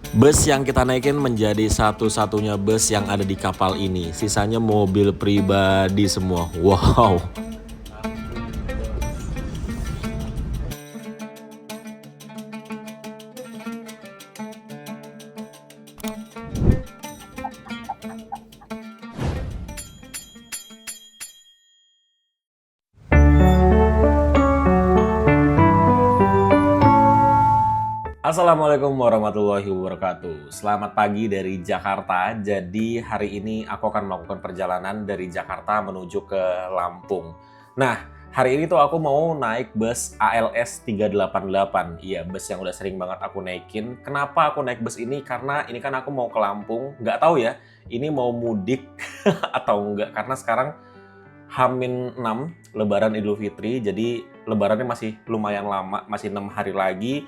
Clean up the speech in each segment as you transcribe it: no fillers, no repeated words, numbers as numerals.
Bus yang kita naikin menjadi satu-satunya bus yang ada di kapal ini. Sisanya mobil pribadi semua. Wow. Assalamualaikum warahmatullahi wabarakatuh. Selamat pagi dari Jakarta. Jadi hari ini aku akan melakukan perjalanan dari Jakarta menuju ke Lampung. Nah, hari ini tuh aku mau naik bus ALS 388. Iya, bus yang udah sering banget aku naikin. Kenapa aku naik bus ini? Karena ini kan aku mau ke Lampung. Nggak tahu ya, ini mau mudik atau enggak. Karena sekarang H-6 Lebaran Idul Fitri. Jadi lebarannya masih lumayan lama, masih 6 hari lagi.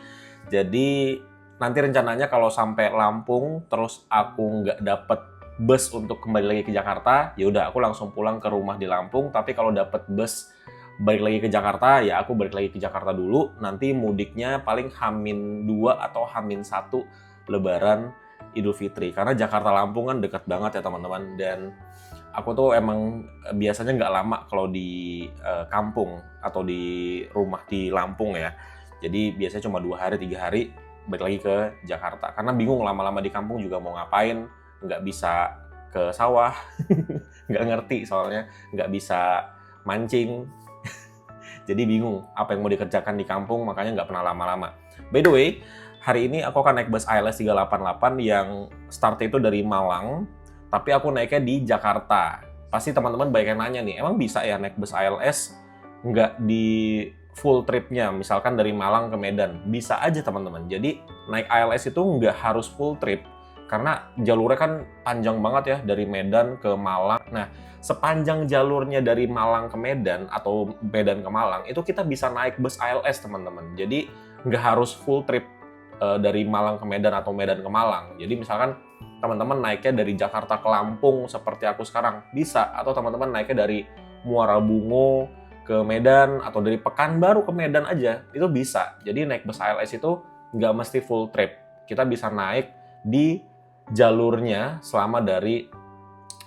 Jadi nanti rencananya kalau sampai Lampung terus aku nggak dapet bus untuk kembali lagi ke Jakarta, ya udah aku langsung pulang ke rumah di Lampung. Tapi kalau dapet bus balik lagi ke Jakarta, ya aku balik lagi ke Jakarta dulu. Nanti mudiknya paling H-2 atau H-1 Lebaran Idul Fitri. Karena Jakarta Lampung kan dekat banget ya teman-teman. Dan aku tuh emang biasanya nggak lama kalau di kampung atau di rumah di Lampung ya. Jadi biasanya cuma 2 hari, 3 hari balik lagi ke Jakarta. Karena bingung lama-lama di kampung juga mau ngapain, nggak bisa ke sawah, nggak ngerti soalnya, nggak bisa mancing. Jadi bingung apa yang mau dikerjakan di kampung, makanya nggak pernah lama-lama. By the way, hari ini aku akan naik bus ALS 388 yang startnya itu dari Malang, tapi aku naiknya di Jakarta. Pasti teman-teman banyak yang nanya nih, emang bisa ya naik bus ALS nggak di full tripnya, misalkan dari Malang ke Medan? Bisa aja teman-teman. Jadi naik ALS itu nggak harus full trip, karena jalurnya kan panjang banget ya dari Medan ke Malang. Nah, sepanjang jalurnya dari Malang ke Medan atau Medan ke Malang, itu kita bisa naik bus ALS teman-teman. Jadi nggak harus full trip dari Malang ke Medan atau Medan ke Malang. Jadi misalkan teman-teman naiknya dari Jakarta ke Lampung seperti aku sekarang, bisa. Atau teman-teman naiknya dari Muara Bungo ke Medan atau dari Pekanbaru ke Medan aja, itu bisa. Jadi naik bus ALS itu nggak mesti full trip. Kita bisa naik di jalurnya selama dari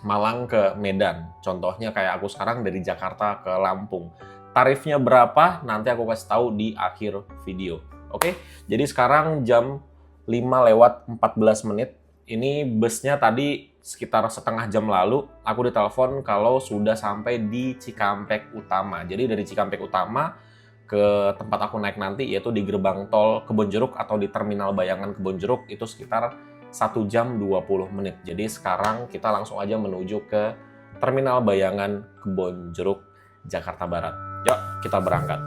Malang ke Medan. Contohnya kayak aku sekarang dari Jakarta ke Lampung. Tarifnya berapa? Nanti aku kasih tahu di akhir video. Oke? Jadi sekarang jam 5:14. Ini busnya tadi sekitar setengah jam lalu aku ditelepon kalau sudah sampai di Cikampek Utama. Jadi dari Cikampek Utama ke tempat aku naik nanti, yaitu di gerbang tol Kebonjeruk atau di Terminal Bayangan Kebonjeruk, itu sekitar 1 jam 20 menit. Jadi sekarang kita langsung aja menuju ke Terminal Bayangan Kebonjeruk, Jakarta Barat. Yuk, kita berangkat.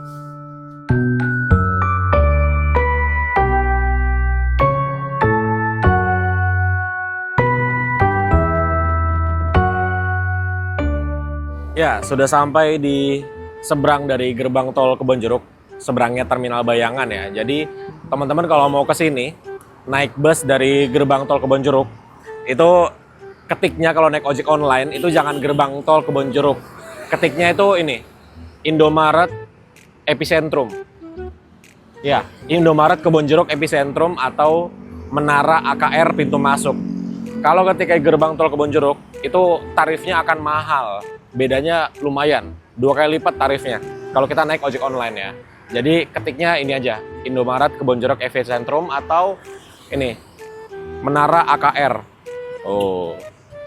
Ya, sudah sampai di seberang dari gerbang tol Kebonjeruk, seberangnya Terminal Bayangan ya. Jadi teman-teman kalau mau ke sini, naik bus dari gerbang tol Kebonjeruk, itu ketiknya kalau naik ojek online, itu jangan gerbang tol Kebonjeruk. Ketiknya itu ini, Indomaret Epicentrum. Ya, Indomaret Kebonjeruk Epicentrum atau Menara AKR pintu masuk. Kalau ketika gerbang tol Kebonjeruk, itu tarifnya akan mahal. Bedanya lumayan, 2 kali lipat tarifnya kalau kita naik ojek online ya. Jadi ketiknya ini aja, Indomaret Kebonjeruk Epicentrum atau ini, Menara AKR. Oh,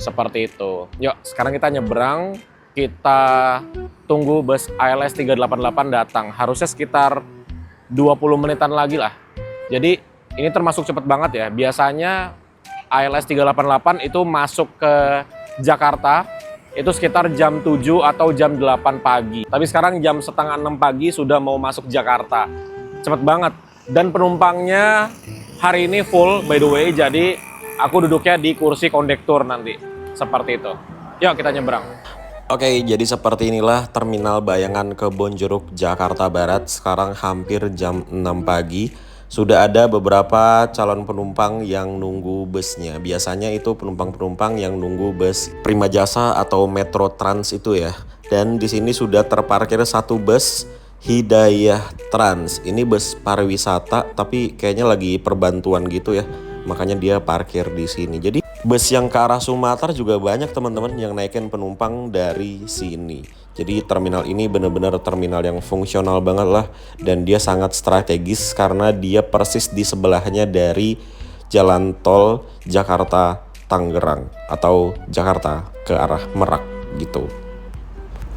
seperti itu. Yuk, sekarang kita nyebrang, kita tunggu bus ALS 388 datang. Harusnya sekitar 20 menitan lagi lah. Jadi ini termasuk cepet banget ya. Biasanya ALS 388 itu masuk ke Jakarta itu sekitar jam 7 atau jam 8 pagi. Tapi sekarang jam setengah 6 pagi sudah mau masuk Jakarta. Cepet banget. Dan penumpangnya hari ini full by the way, jadi aku duduknya di kursi kondektur nanti. Seperti itu. Yuk kita nyebrang. Oke, jadi seperti inilah Terminal Bayangan Kebonjeruk, Jakarta Barat. Sekarang hampir jam 6 pagi. Sudah ada beberapa calon penumpang yang nunggu busnya. Biasanya itu penumpang-penumpang yang nunggu bus Prima Jasa atau Metro Trans itu ya. Dan di sini sudah terparkir satu bus Hidayah Trans. Ini bus pariwisata tapi kayaknya lagi perbantuan gitu ya. makanya dia parkir di sini. Jadi bus yang ke arah Sumatera juga banyak teman-teman yang naikin penumpang dari sini. Jadi terminal ini benar-benar terminal yang fungsional banget lah, dan dia sangat strategis karena dia persis di sebelahnya dari jalan tol Jakarta Tangerang atau Jakarta ke arah Merak gitu.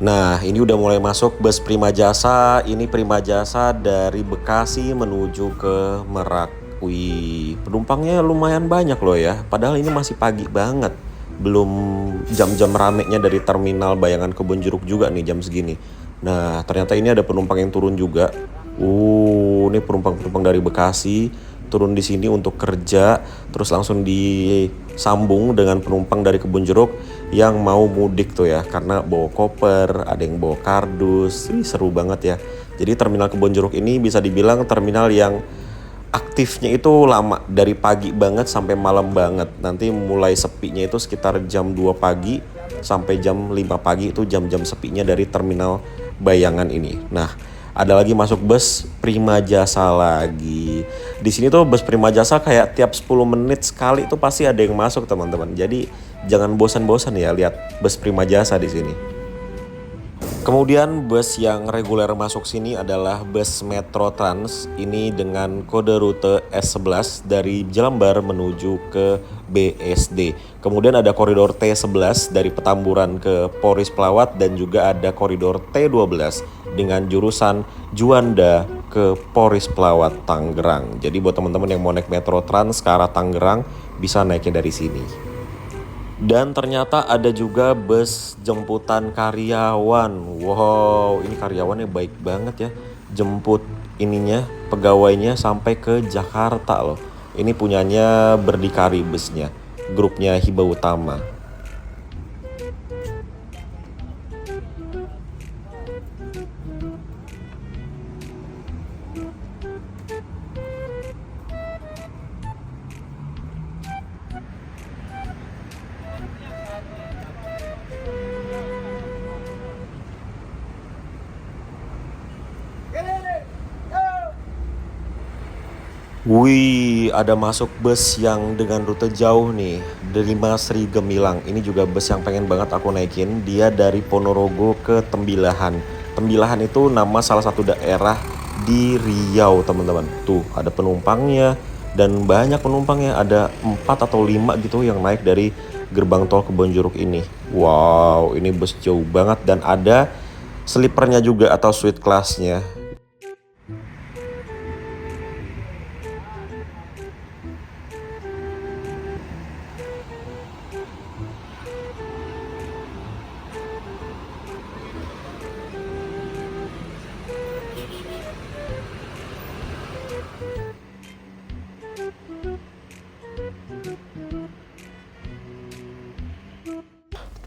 Nah, ini udah mulai masuk bus Prima Jasa. Ini Prima Jasa dari Bekasi menuju ke Merak. Wih, penumpangnya lumayan banyak loh ya. Padahal ini masih pagi banget. Belum jam-jam ramenya dari terminal Bayangan Kebonjeruk juga nih jam segini. Nah, ternyata ini ada penumpang yang turun juga. Ini penumpang-penumpang dari Bekasi turun di sini untuk kerja, terus langsung disambung dengan penumpang dari Kebonjeruk yang mau mudik tuh ya, karena bawa koper, ada yang bawa kardus. Seru banget ya. Jadi terminal Kebonjeruk ini bisa dibilang terminal yang aktifnya itu lama, dari pagi banget sampai malam banget. Nanti mulai sepinya itu sekitar jam 2 pagi sampai jam 5 pagi, itu jam-jam sepinya dari terminal Bayangan ini. Nah, ada lagi masuk bus Prima Jasa lagi. Di sini tuh bus Prima Jasa kayak tiap 10 menit sekali tuh pasti ada yang masuk teman-teman. Jadi jangan bosan-bosan ya lihat bus Prima Jasa di sini. Kemudian bus yang reguler masuk sini adalah bus Metro Trans. Ini dengan kode rute S11 dari Jelambar menuju ke BSD. Kemudian ada koridor T11 dari Petamburan ke Poris Pelawat, dan juga ada koridor T12 dengan jurusan Juanda ke Poris Pelawat Tangerang. Jadi buat teman-teman yang mau naik Metro Trans ke arah Tangerang bisa naiknya dari sini. Dan ternyata ada juga bus jemputan karyawan. Wow, ini karyawannya baik banget ya. Jemput ininya, pegawainya sampai ke Jakarta loh. Ini punyanya Berdikari busnya, grupnya Hiba Utama. Wih, ada masuk bus yang dengan rute jauh nih, dari Sri Gemilang. Ini juga bus yang pengen banget aku naikin. Dia dari Ponorogo ke Tembilahan. Tembilahan itu nama salah satu daerah di Riau teman-teman. Tuh ada penumpangnya, dan banyak penumpangnya. Ada 4 atau 5 gitu yang naik dari gerbang tol Kebonjeruk ini. Wow, ini bus jauh banget, dan ada sleepernya juga atau suite classnya.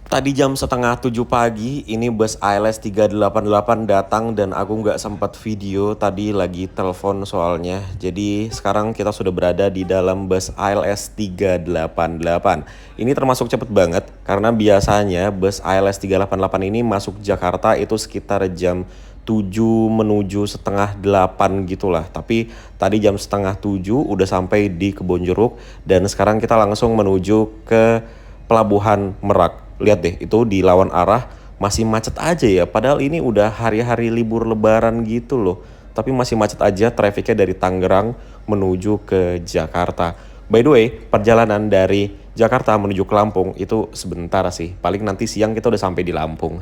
Tadi jam setengah 7 pagi, ini bus ALS 388 datang, dan aku nggak sempat video, tadi lagi telepon soalnya. Jadi sekarang kita sudah berada di dalam bus ALS 388. Ini termasuk cepet banget, karena biasanya bus ALS 388 ini masuk Jakarta itu sekitar jam 7 menuju setengah 8 gitulah. Tapi tadi jam setengah 7 udah sampai di Kebonjeruk, dan sekarang kita langsung menuju ke Pelabuhan Merak. Lihat deh, itu di lawan arah masih macet aja ya. Padahal ini udah hari-hari libur lebaran gitu loh. Tapi masih macet aja trafiknya dari Tangerang menuju ke Jakarta. By the way, perjalanan dari Jakarta menuju ke Lampung itu sebentar sih. Paling nanti siang kita udah sampai di Lampung.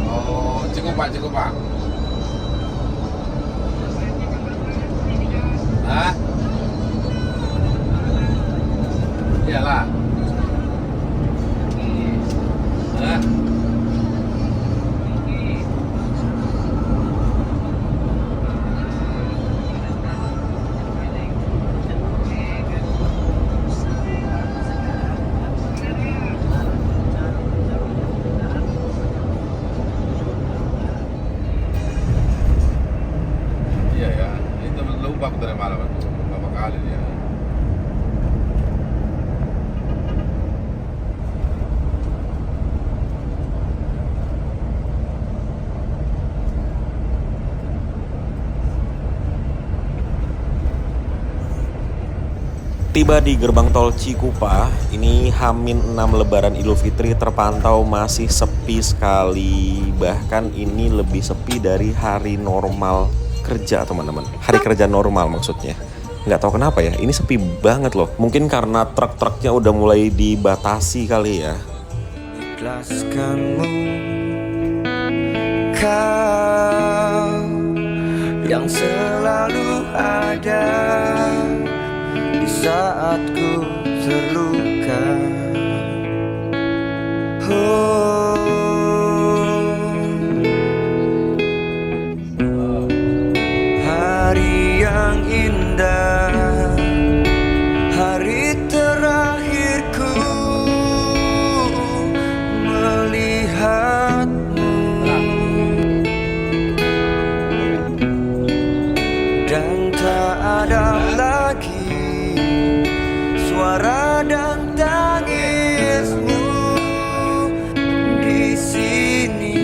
Oh, cukup Pak, cukup Pak. Hah? Iyalah. Hah? Iya ya, itu lupa aku dari malam itu, berapa kali dia. Tiba di gerbang tol Cikupa, ini H-6 Lebaran Idul Fitri terpantau masih sepi sekali. Bahkan ini lebih sepi dari hari normal kerja, teman-teman. Hari kerja normal maksudnya. Nggak tahu kenapa ya, ini sepi banget loh. Mungkin karena truk-truknya udah mulai dibatasi kali ya. Ikhlaskanmu, kau yang selalu ada di saat ku terluka. Hari yang indah, hari terakhirku melihatmu, dan tak ada lagi suara dan tangismu di sini.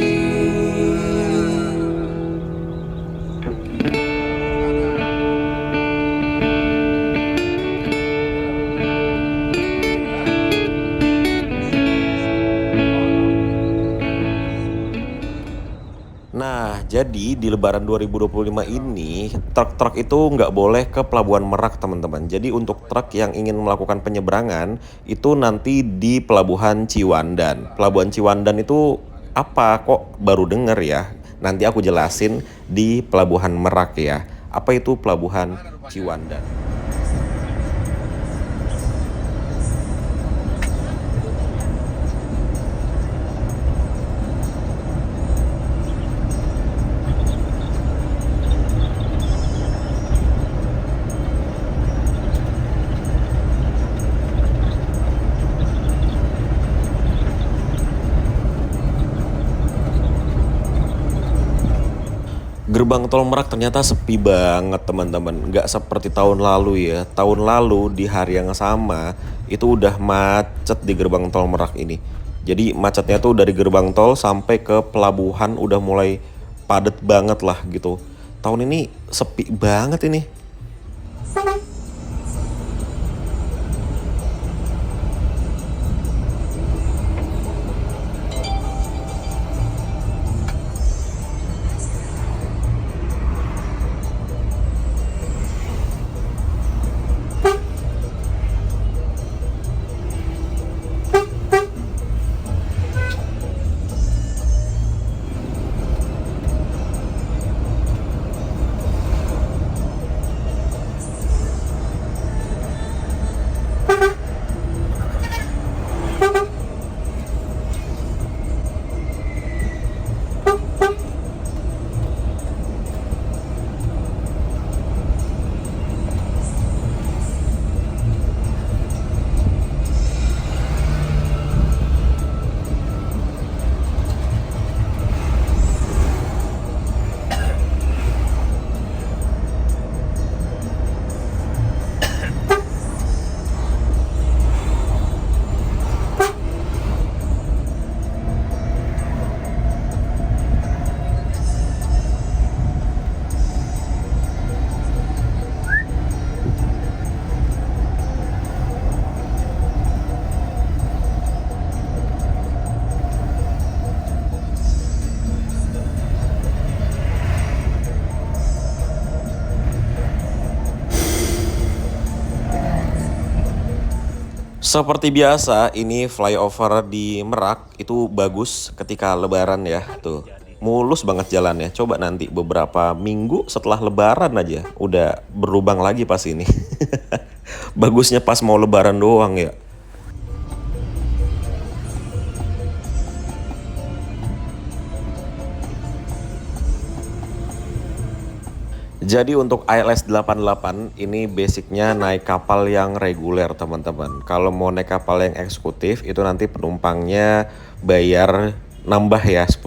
Nah, jadi di Lebaran 2025 ini, truk-truk itu nggak boleh ke Pelabuhan Merak, teman-teman. Jadi untuk truk yang ingin melakukan penyeberangan, itu nanti di Pelabuhan Ciwandan. Pelabuhan Ciwandan itu apa? Kok baru denger ya? Nanti aku jelasin di Pelabuhan Merak ya. Apa itu Pelabuhan Ciwandan? Gerbang tol Merak ternyata sepi banget, teman-teman. Nggak seperti tahun lalu ya. Tahun lalu di hari yang sama itu udah macet di gerbang tol Merak ini. Jadi macetnya tuh dari gerbang tol sampai ke pelabuhan udah mulai padet banget lah gitu. Tahun ini sepi banget ini. Seperti biasa, ini flyover di Merak itu bagus ketika Lebaran ya. Tuh, mulus banget jalannya. Coba nanti beberapa minggu setelah Lebaran aja udah berlubang lagi pas ini. Bagusnya pas mau Lebaran doang ya. Jadi untuk ILS 88 ini basicnya naik kapal yang reguler, teman-teman. Kalau mau naik kapal yang eksekutif itu nanti penumpangnya bayar nambah ya 10.000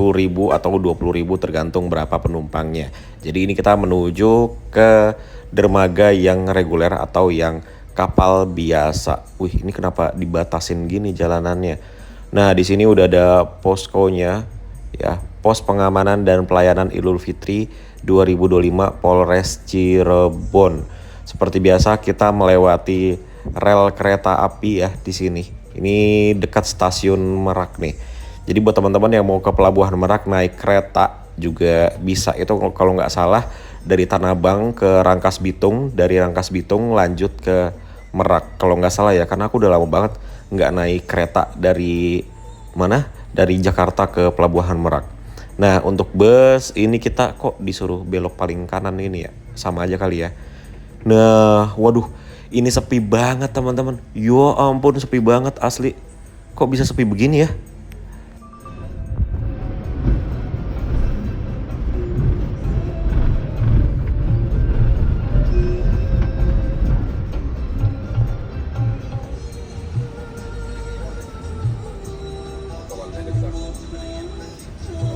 atau 20.000 tergantung berapa penumpangnya. Jadi ini kita menuju ke dermaga yang reguler atau yang kapal biasa. Wih, ini kenapa dibatasin gini jalanannya? Nah, di sini udah ada poskonya ya, pos pengamanan dan pelayanan Idul Fitri 2025 Polres Cirebon. Seperti biasa kita melewati rel kereta api ya di sini. Ini dekat stasiun Merak nih. Jadi buat teman-teman yang mau ke Pelabuhan Merak naik kereta juga bisa. Itu kalau nggak salah dari Tanah Abang ke Rangkas Bitung, dari Rangkas Bitung lanjut ke Merak. Kalau nggak salah ya, karena aku udah lama banget nggak naik kereta dari mana? Dari Jakarta ke Pelabuhan Merak. Nah untuk bus ini kita kok disuruh belok paling kanan ini ya, sama aja kali ya. Nah waduh ini sepi banget teman-teman. Ya ampun sepi banget asli. Kok bisa sepi begini ya?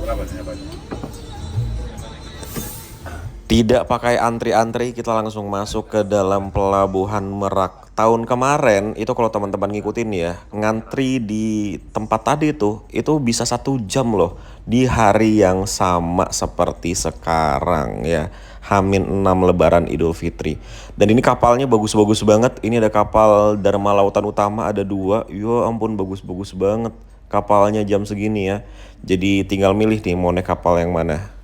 Berapa sih apa? Tidak pakai antri-antri, kita langsung masuk ke dalam Pelabuhan Merak. Tahun kemarin itu kalau teman-teman ngikutin ya, ngantri di tempat tadi itu bisa 1 jam loh. Di hari yang sama seperti sekarang ya, H-6 Lebaran Idul Fitri. Dan ini kapalnya bagus-bagus banget. Ini ada kapal Dharma Lautan Utama, ada 2. Ya ampun bagus-bagus banget kapalnya jam segini ya. Jadi tinggal milih nih mau naik kapal yang mana.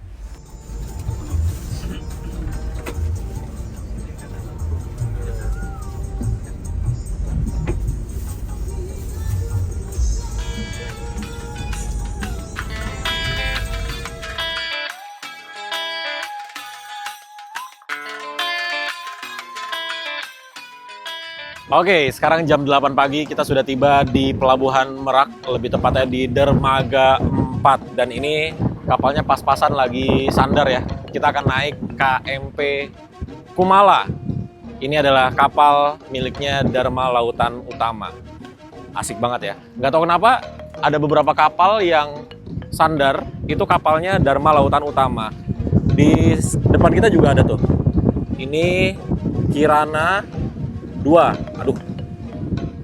Oke, sekarang jam 8 pagi kita sudah tiba di Pelabuhan Merak, lebih tepatnya di Dermaga 4. Dan ini kapalnya pas-pasan lagi sandar ya. Kita akan naik KMP Kumala. Ini adalah kapal miliknya Dharma Lautan Utama. Asik banget ya. Nggak tahu kenapa ada beberapa kapal yang sandar, itu kapalnya Dharma Lautan Utama. Di depan kita juga ada tuh. Ini Kirana 2. Aduh,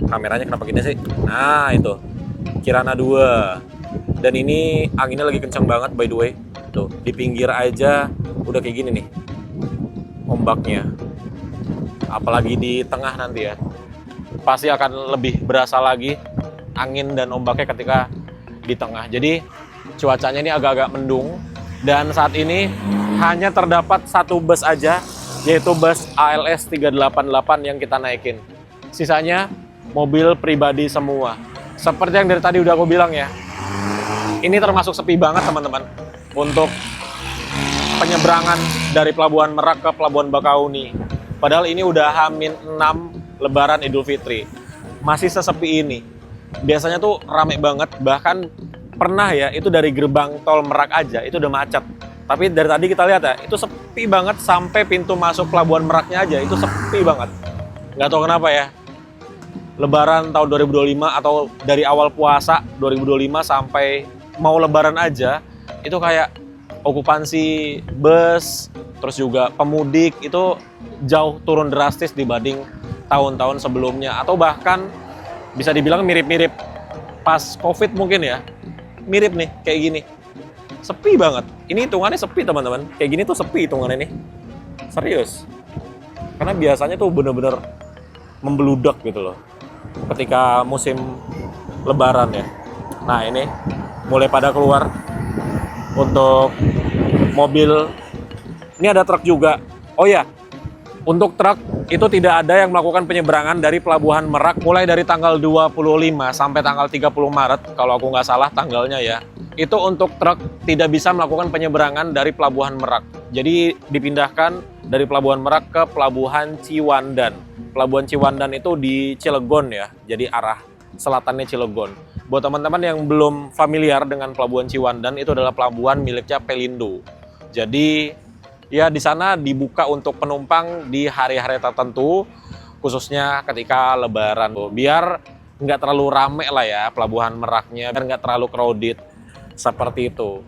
kameranya kenapa gini sih? Nah itu Kirana 2. Dan ini anginnya lagi kencang banget by the way. Tuh di pinggir aja udah kayak gini nih ombaknya. Apalagi di tengah nanti ya, pasti akan lebih berasa lagi angin dan ombaknya ketika di tengah. Jadi cuacanya ini agak-agak mendung. Dan saat ini hanya terdapat 1 bus aja, yaitu bus ALS 388 yang kita naikin. Sisanya mobil pribadi semua. Seperti yang dari tadi udah aku bilang ya, ini termasuk sepi banget teman-teman untuk penyeberangan dari Pelabuhan Merak ke Pelabuhan Bakauni. Padahal ini udah H-6 Lebaran Idul Fitri. Masih sesepi ini. Biasanya tuh rame banget, bahkan pernah ya itu dari gerbang tol Merak aja itu udah macet. Tapi dari tadi kita lihat ya, itu sepi banget sampai pintu masuk Pelabuhan Meraknya aja, itu sepi banget. Nggak tahu kenapa ya. Lebaran tahun 2025 atau dari awal puasa 2025 sampai mau Lebaran aja, itu kayak okupansi bus, terus juga pemudik itu jauh turun drastis dibanding tahun-tahun sebelumnya. Atau bahkan bisa dibilang mirip-mirip pas COVID mungkin ya. Mirip nih, kayak gini. Sepi banget. Ini hitungannya sepi teman-teman. Kayak gini tuh sepi hitungannya nih. Serius. Karena biasanya tuh bener-bener membeludak gitu loh. Ketika musim Lebaran ya. Nah ini mulai pada keluar untuk mobil. Ini ada truk juga. Oh ya, untuk truk itu tidak ada yang melakukan penyeberangan dari Pelabuhan Merak mulai dari tanggal 25 sampai tanggal 30 Maret. Kalau aku nggak salah tanggalnya ya. Itu untuk truk tidak bisa melakukan penyeberangan dari Pelabuhan Merak. Jadi dipindahkan dari Pelabuhan Merak ke Pelabuhan Ciwandan. Pelabuhan Ciwandan itu di Cilegon ya, jadi arah selatannya Cilegon. Buat teman-teman yang belum familiar dengan Pelabuhan Ciwandan, itu adalah pelabuhan miliknya Pelindo. Jadi ya di sana dibuka untuk penumpang di hari-hari tertentu, khususnya ketika Lebaran. Biar nggak terlalu rame lah ya Pelabuhan Meraknya, biar nggak terlalu crowded. Seperti itu.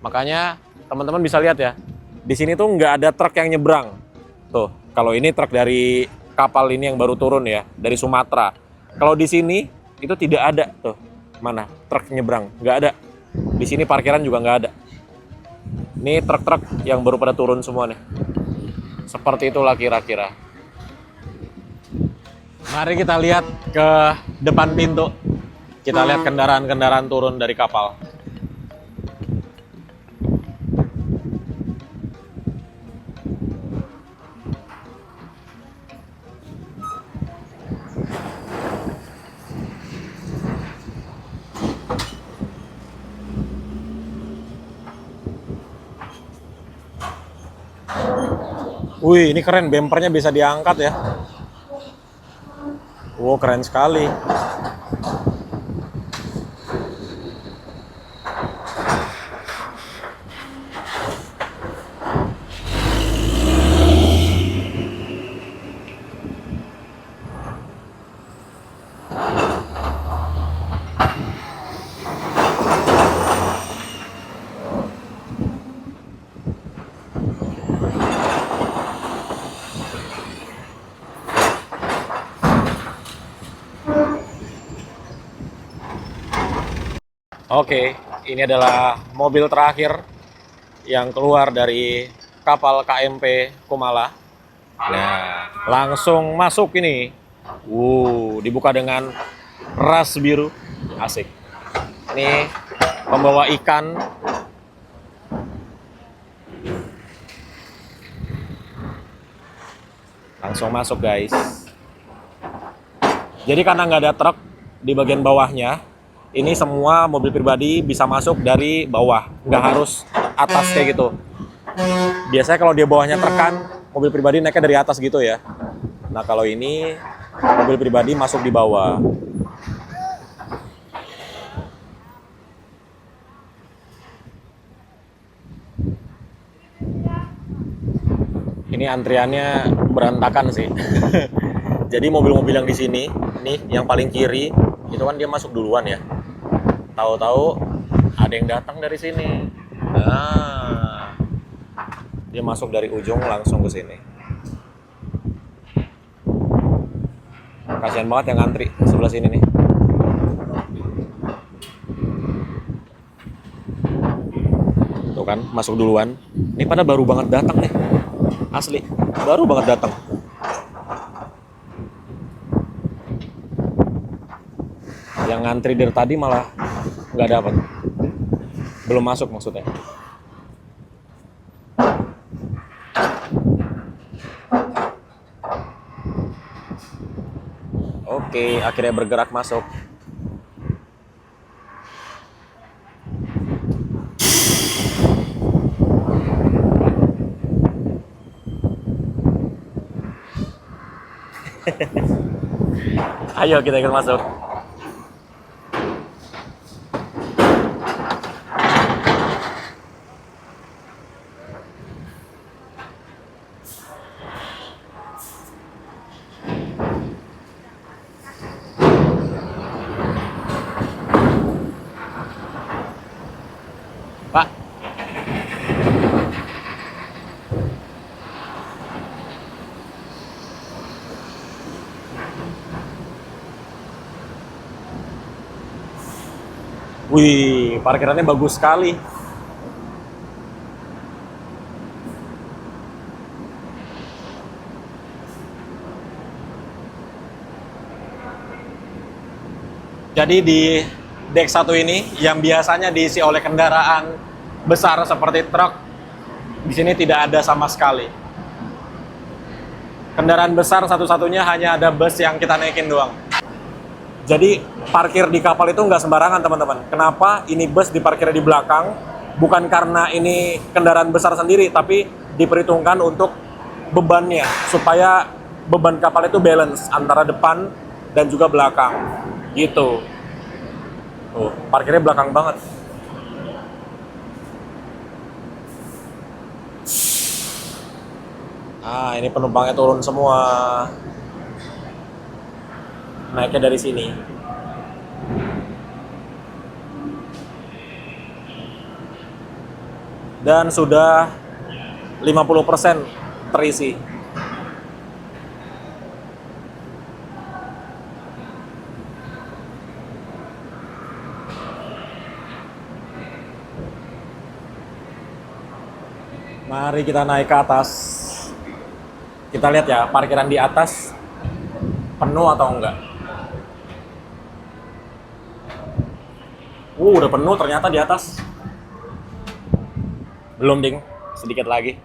Makanya teman-teman bisa lihat ya, di sini tuh nggak ada truk yang nyebrang. Tuh, kalau ini truk dari kapal ini yang baru turun ya, dari Sumatera. Kalau di sini itu tidak ada tuh. Mana truk nyebrang? Nggak ada. Di sini parkiran juga nggak ada. Ini truk-truk yang baru pada turun semua nih. Seperti itulah kira-kira. Mari kita lihat ke depan pintu. Kita lihat kendaraan-kendaraan turun dari kapal. Wih, ini keren, bempernya bisa diangkat ya. Wow, keren sekali. Oke, ini adalah mobil terakhir yang keluar dari kapal KMP Kumala. Nah, langsung masuk ini. Dibuka dengan ras biru. Asik. Ini pembawa ikan. Langsung masuk, guys. Jadi karena nggak ada truk di bagian bawahnya, ini semua mobil pribadi bisa masuk dari bawah, nggak harus atas kayak gitu. Biasanya kalau dia bawahnya tekan, mobil pribadi naiknya dari atas gitu ya. Nah kalau ini mobil pribadi masuk di bawah. Ini antriannya berantakan sih. Jadi mobil-mobil yang di sini, nih yang paling kiri, itu kan dia masuk duluan ya. Tahu-tahu ada yang datang dari sini. Nah, dia masuk dari ujung langsung ke sini. Kasihan banget yang ngantri sebelah sini nih. Tuh kan, masuk duluan. Ini pada baru banget datang nih. Asli, baru banget datang. Yang ngantri dari tadi malah nggak dapat, belum masuk maksudnya. Oke, akhirnya bergerak masuk. Ayo kita ikut masuk. Pak. Wih, parkirannya bagus sekali. Jadi di deck 1 ini yang biasanya diisi oleh kendaraan besar seperti truk, di sini tidak ada sama sekali. Kendaraan besar satu-satunya hanya ada bus yang kita naikin doang. Jadi parkir di kapal itu nggak sembarangan teman-teman. Kenapa ini bus diparkir di belakang? Bukan karena ini kendaraan besar sendiri, tapi diperhitungkan untuk bebannya, supaya beban kapal itu balance antara depan dan juga belakang. Gitu. Tuh, parkirnya belakang banget. Ah, ini penumpangnya turun semua. Naiknya dari sini. Dan sudah 50% terisi. Mari kita naik ke atas. Kita lihat ya, parkiran di atas penuh atau enggak. Udah penuh ternyata di atas. Belum, ding. Sedikit lagi.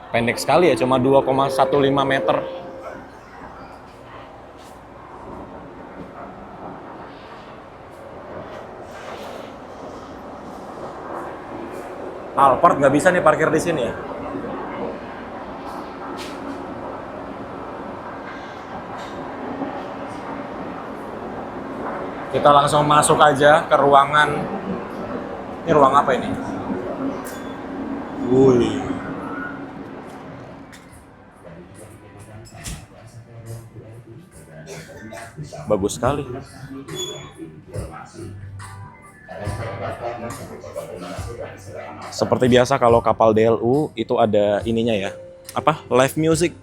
Pendek sekali ya, cuma 2,15 meter. Alphard nggak bisa nih parkir di sini ya. Kita langsung masuk aja ke ruangan. Ini ruang apa ini? Wih. Bagus sekali. Seperti biasa kalau kapal DLU itu ada ininya ya. Apa? Live music.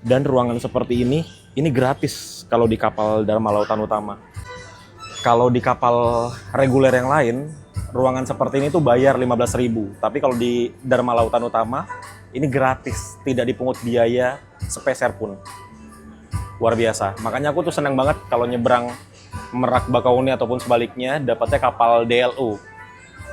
Dan ruangan seperti ini gratis kalau di kapal Dharma Lautan Utama. Kalau di kapal reguler yang lain, ruangan seperti ini tuh bayar 15.000. Tapi kalau di Dharma Lautan Utama, ini gratis, tidak dipungut biaya sepeser pun. Luar biasa. Makanya aku tuh senang banget kalau nyebrang Merak Bakauni ataupun sebaliknya dapatnya kapal DLU.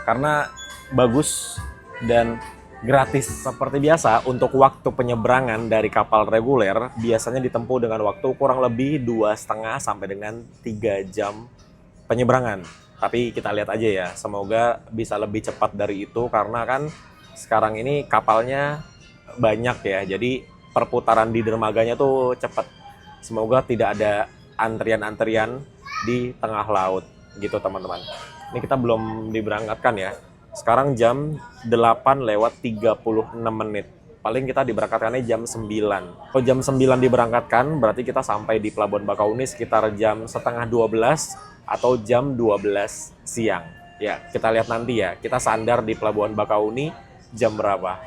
Karena bagus dan gratis. Seperti biasa, untuk waktu penyeberangan dari kapal reguler biasanya ditempuh dengan waktu kurang lebih 2,5 sampai dengan 3 jam penyeberangan. Tapi kita lihat aja ya, semoga bisa lebih cepat dari itu karena kan sekarang ini kapalnya banyak ya. Jadi perputaran di dermaganya tuh cepat. Semoga tidak ada antrian-antrian di tengah laut gitu teman-teman. Ini kita belum diberangkatkan ya. Sekarang jam 8:36. Paling kita diberangkatkannya jam 9. Kalau jam 9 diberangkatkan, berarti kita sampai di Pelabuhan Bakauni sekitar jam 11:30 atau jam 12 siang. Ya, kita lihat nanti ya. Kita sandar di Pelabuhan Bakauni jam berapa.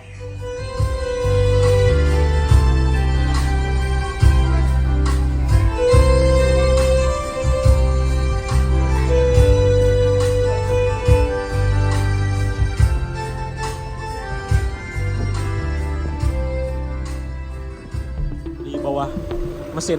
Bawah mesin.